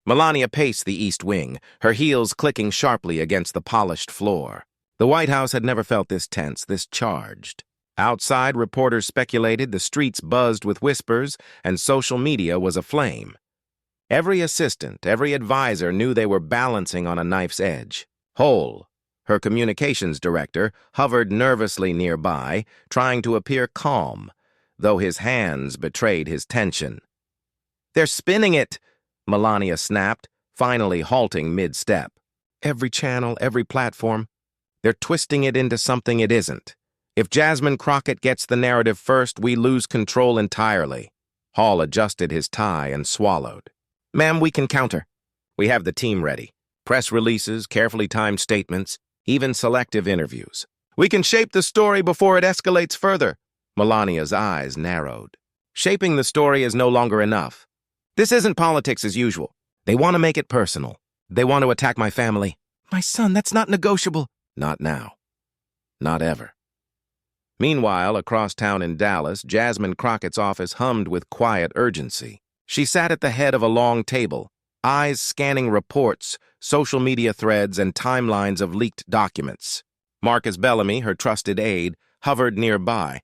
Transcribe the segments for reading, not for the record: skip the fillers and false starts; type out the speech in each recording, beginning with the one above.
Melania paced the East Wing, her heels clicking sharply against the polished floor. The White House had never felt this tense, this charged. Outside, reporters speculated, the streets buzzed with whispers, and social media was aflame. Every assistant, every advisor knew they were balancing on a knife's edge. Hull, her communications director, hovered nervously nearby, trying to appear calm, though his hands betrayed his tension. "They're spinning it!" Melania snapped, finally halting mid-step. "Every channel, every platform, they're twisting it into something it isn't. If Jasmine Crockett gets the narrative first, we lose control entirely." Hall adjusted his tie and swallowed. "Ma'am, we can counter. We have the team ready. Press releases, carefully timed statements, even selective interviews. We can shape the story before it escalates further." Melania's eyes narrowed. "Shaping the story is no longer enough. This isn't politics as usual. They want to make it personal. They want to attack my family. My son, that's not negotiable." "Not now. Not ever." Meanwhile, across town in Dallas, Jasmine Crockett's office hummed with quiet urgency. She sat at the head of a long table, eyes scanning reports, social media threads, and timelines of leaked documents. Marcus Bellamy, her trusted aide, hovered nearby,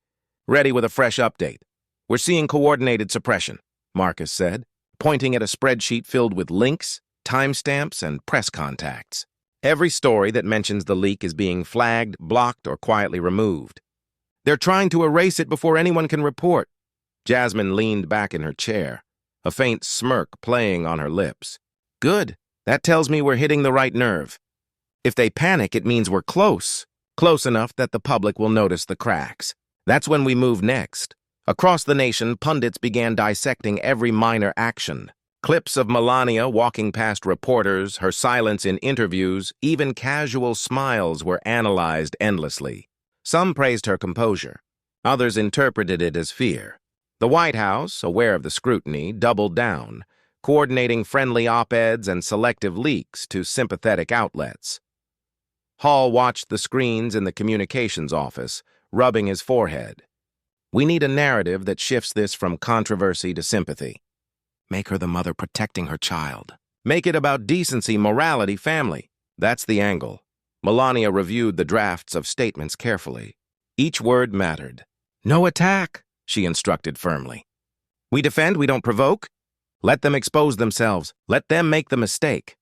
ready with a fresh update. "We're seeing coordinated suppression," Marcus said, pointing at a spreadsheet filled with links, timestamps, and press contacts. Every story that mentions the leak is being flagged, blocked, or quietly removed. "They're trying to erase it before anyone can report." Jasmine leaned back in her chair, a faint smirk playing on her lips. "Good. That tells me we're hitting the right nerve. If they panic, it means we're close enough that the public will notice the cracks. That's when we move next." Across the nation, pundits began dissecting every minor action. Clips of Melania walking past reporters, her silence in interviews, even casual smiles were analyzed endlessly. Some praised her composure. Others interpreted it as fear. The White House, aware of the scrutiny, doubled down, coordinating friendly op-eds and selective leaks to sympathetic outlets. Hall watched the screens in the communications office, rubbing his forehead. "We need a narrative that shifts this from controversy to sympathy. Make her the mother protecting her child. Make it about decency, morality, family. That's the angle." Melania reviewed the drafts of statements carefully. Each word mattered. "No attack," she instructed firmly. "We defend, we don't provoke. Let them expose themselves. Let them make the mistake."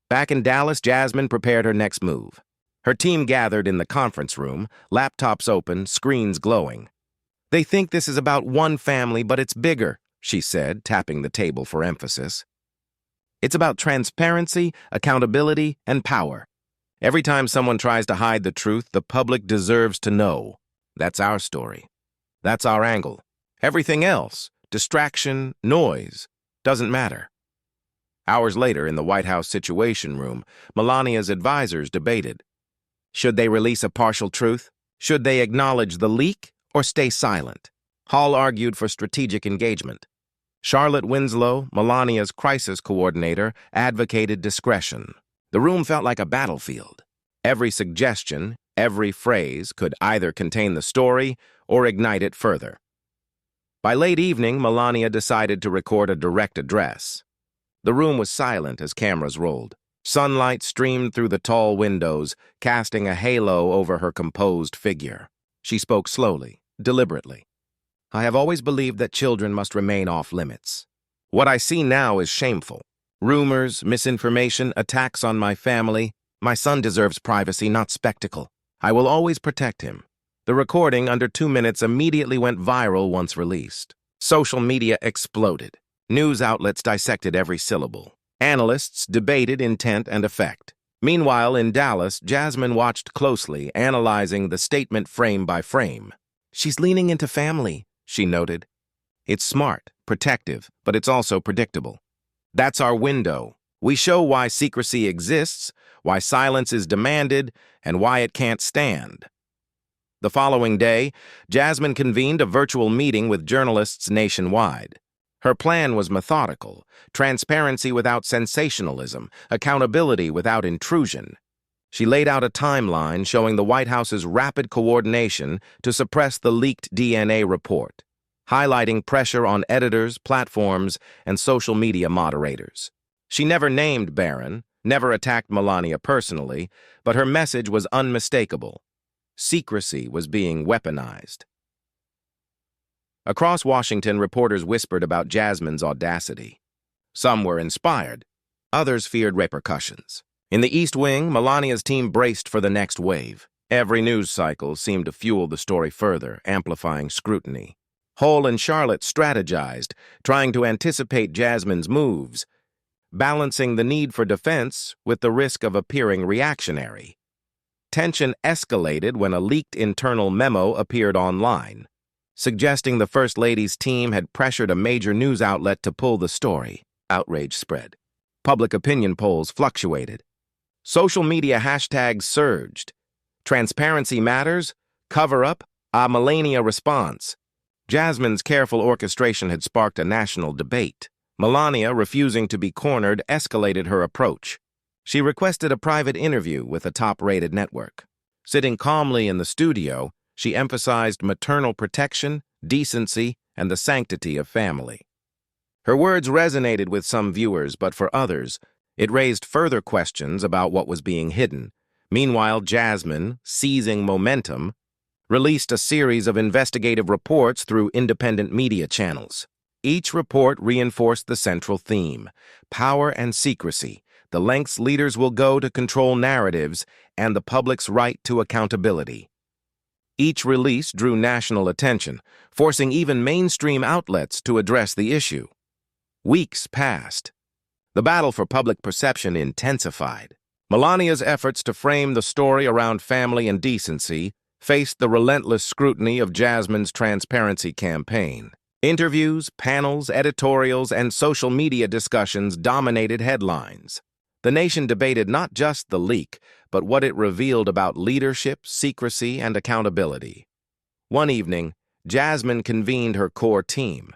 Back in Dallas, Jasmine prepared her next move. Her team gathered in the conference room, laptops open, screens glowing. "They think this is about one family, but it's bigger," she said, tapping the table for emphasis. "It's about transparency, accountability, and power. Every time someone tries to hide the truth, the public deserves to know. That's our story. That's our angle. Everything else, distraction, noise, doesn't matter." Hours later, in the White House Situation Room, Melania's advisors debated. Should they release a partial truth? Should they acknowledge the leak or stay silent? Hall argued for strategic engagement. Charlotte Winslow, Melania's crisis coordinator, advocated discretion. The room felt like a battlefield. Every suggestion, every phrase could either contain the story or ignite it further. By late evening, Melania decided to record a direct address. The room was silent as cameras rolled. Sunlight streamed through the tall windows, casting a halo over her composed figure. She spoke slowly, deliberately. "I have always believed that children must remain off limits. What I see now is shameful. Rumors, misinformation, attacks on my family. My son deserves privacy, not spectacle. I will always protect him." The recording, under 2 minutes, immediately went viral once released. Social media exploded. News outlets dissected every syllable. Analysts debated intent and effect. Meanwhile, in Dallas, Jasmine watched closely, analyzing the statement frame by frame. "She's leaning into family," she noted. "It's smart, protective, but it's also predictable. That's our window. We show why secrecy exists, why silence is demanded, and why it can't stand." The following day, Jasmine convened a virtual meeting with journalists nationwide. Her plan was methodical: transparency without sensationalism, accountability without intrusion. She laid out a timeline showing the White House's rapid coordination to suppress the leaked DNA report, highlighting pressure on editors, platforms, and social media moderators. She never named Barron, never attacked Melania personally, but her message was unmistakable. Secrecy was being weaponized. Across Washington, reporters whispered about Jasmine's audacity. Some were inspired, others feared repercussions. In the East Wing, Melania's team braced for the next wave. Every news cycle seemed to fuel the story further, amplifying scrutiny. Hull and Charlotte strategized, trying to anticipate Jasmine's moves, balancing the need for defense with the risk of appearing reactionary. Tension escalated when a leaked internal memo appeared online, suggesting the First Lady's team had pressured a major news outlet to pull the story. Outrage spread. Public opinion polls fluctuated. Social media hashtags surged. Transparency matters, cover-up, a Melania response. Jasmine's careful orchestration had sparked a national debate. Melania, refusing to be cornered, escalated her approach. She requested a private interview with a top-rated network. Sitting calmly in the studio, she emphasized maternal protection, decency, and the sanctity of family. Her words resonated with some viewers, but for others, it raised further questions about what was being hidden. Meanwhile, Jasmine, seizing momentum, released a series of investigative reports through independent media channels. Each report reinforced the central theme: power and secrecy, the lengths leaders will go to control narratives, and the public's right to accountability. Each release drew national attention, forcing even mainstream outlets to address the issue. Weeks passed. The battle for public perception intensified. Melania's efforts to frame the story around family and decency faced the relentless scrutiny of Jasmine's transparency campaign. Interviews, panels, editorials, and social media discussions dominated headlines. The nation debated not just the leak, but what it revealed about leadership, secrecy, and accountability. One evening, Jasmine convened her core team.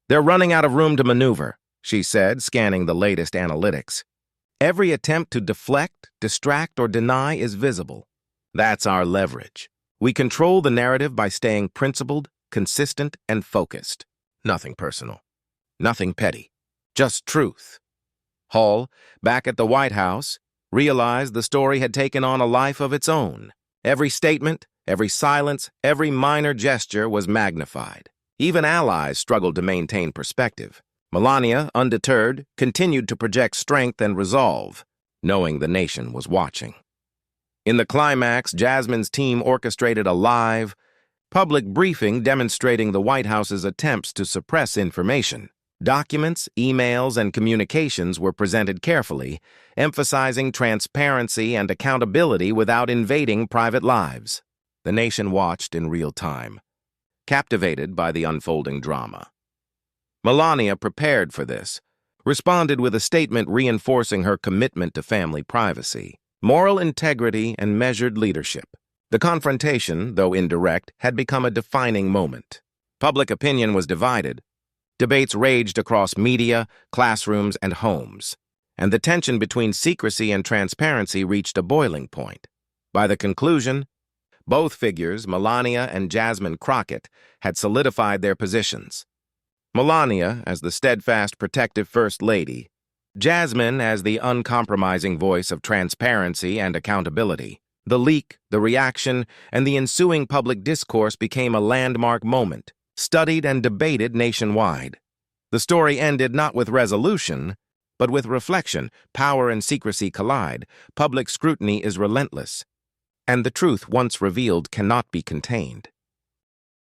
"They're running out of room to maneuver," she said, scanning the latest analytics. "Every attempt to deflect, distract, or deny is visible. That's our leverage. We control the narrative by staying principled, consistent, and focused. Nothing personal. Nothing petty. Just truth." Hull, back at the White House, realized the story had taken on a life of its own. Every statement, every silence, every minor gesture was magnified. Even allies struggled to maintain perspective. Melania, undeterred, continued to project strength and resolve, knowing the nation was watching. In the climax, Jasmine's team orchestrated a live, public briefing demonstrating the White House's attempts to suppress information. Documents, emails, and communications were presented carefully, emphasizing transparency and accountability without invading private lives. The nation watched in real time, captivated by the unfolding drama. Melania, prepared for this, responded with a statement reinforcing her commitment to family privacy, moral integrity, and measured leadership. The confrontation, though indirect, had become a defining moment. Public opinion was divided. Debates raged across media, classrooms, and homes, and the tension between secrecy and transparency reached a boiling point. By the conclusion, both figures, Melania and Jasmine Crockett, had solidified their positions. Melania as the steadfast, protective First Lady, Jasmine as the uncompromising voice of transparency and accountability. The leak, the reaction, and the ensuing public discourse became a landmark moment, studied and debated nationwide. The story ended not with resolution, but with reflection. Power and secrecy collide, public scrutiny is relentless, and the truth once revealed cannot be contained.